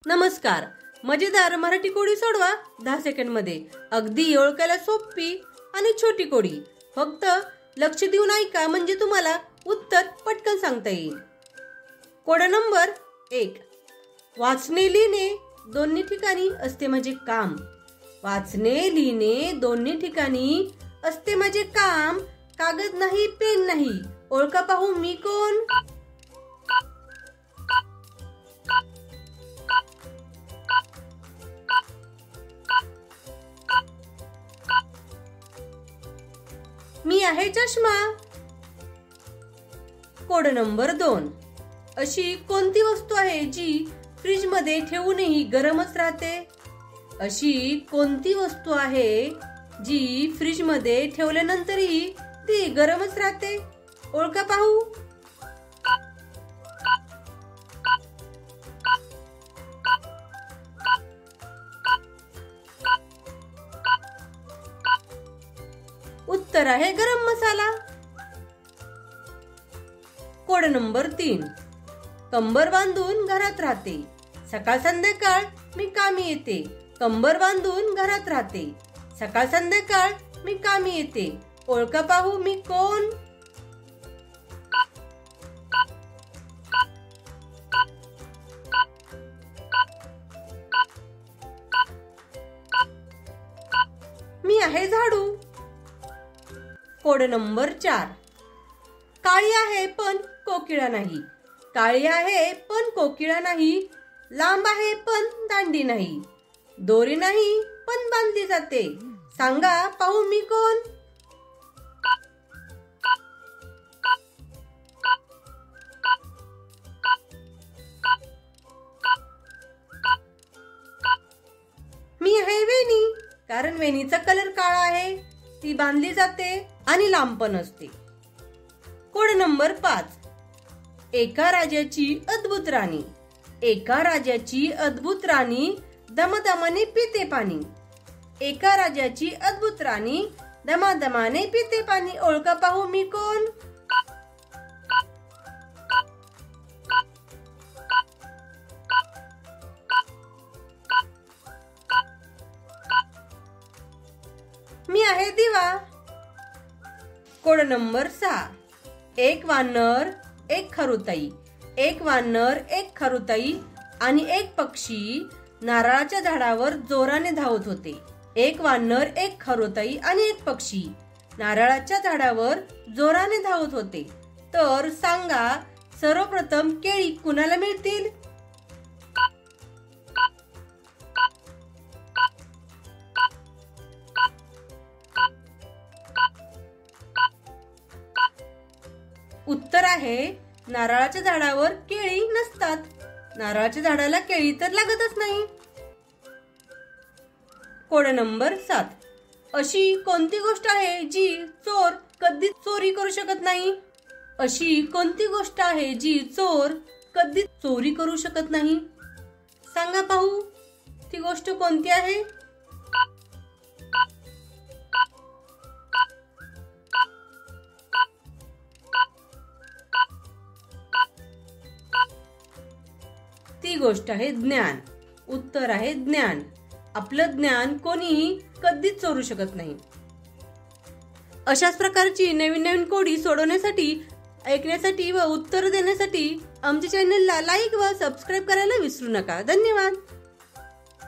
नमस्कार. मजेदार मराठी कोडी सोडवा 10 सेकंड मध्ये. अगदी ओळखायला सोपी आणि छोटी कोडी. फक्त लक्ष देऊन ऐका म्हणजे तुम्हाला उत्तर पटकन सांगता येईल. कोडा नंबर 1. वाचणे लिहिणे दोन्ही ठिकाणी असते माझे काम. वाचणे लिहिणे दोन्ही ठिकाणी असते माझे काम. कागद नाही पेन नाही. ओळखा पाहू मी कोण? मी आहे चष्मा. Code number 2. अशी कोणती वस्तू आहे जी फ्रीज मध्ये ठेवूनही गरमच राहते? अशी कोणती वस्तू आहे जी फ्रीज मध्ये ठेवल्यानंतरही ती गरमच राहते? ओळखा पाहू. उत्तर आहे गरम मसाला. Code number 3. कंबर बांधून घरात राहते. सकाळ संध्याकाळ मी कामी येते. कंबर बांधून घरात राहते. सकाळ संध्याकाळ मी कामी येते. ओळखा पाहू मी कोण? मी आहे झाडू. Code number 4. काळी आहे पण कोकिळा नाही. काळी आहे पण कोकिळा नाही. लांब आहे पण दांडी नाही. दोरी नाही पण बांधली जाते. सांगा पाहू मी कोण? मी आहे वेणी. कारण वेणीचा कलर काळा आहे. ती बांधली जाते आणि लांब पण असते. Code number 5. एका राजाची अद्भुत राणी. एका राजाची अद्भुत राणी दमादमाने पिते पाणी. एका राजाची अद्भुत राणी दमादमाने पिते पाणी. ओळखा पाहू मी कोण? मी आहे दिवा. Code number 6. एक वानर एक खरुताई. एक वानर एक खरुताई आणि एक पक्षी नारळाच्या झाडावर जोराने धावत होते. एक वानर एक खरुताई आणि एक पक्षी नारळाच्या झाडावर जोराने धावत होते. तर सांगा सर्वप्रथम केळी कुणाला मिळतील? उत्तर आहे नारळाच्या झाडावर केळी नसतात. नारळाच्या झाडाला केळी तर लागतच नाही. Code number 7. अशी कोणती गोष्ट आहे जी चोर कधीच चोरी करू शकत नाही? अशी कोणती गोष्ट आहे जी चोर कधीच चोरी करू शकत नाही? सांगा पाहू ती गोष्ट कोणती आहे? ती गोष्ट आहे ज्ञान. उत्तर आहे ज्ञान. आपलं ज्ञान कोणीही कधीच चोरू शकत नाही. अशाच प्रकारची नवीन नवीन कोडी सोडवण्यासाठी, ऐकण्यासाठी व उत्तर देण्यासाठी आमच्या चॅनलला लाईक व सबस्क्राईब करायला विसरू नका. धन्यवाद.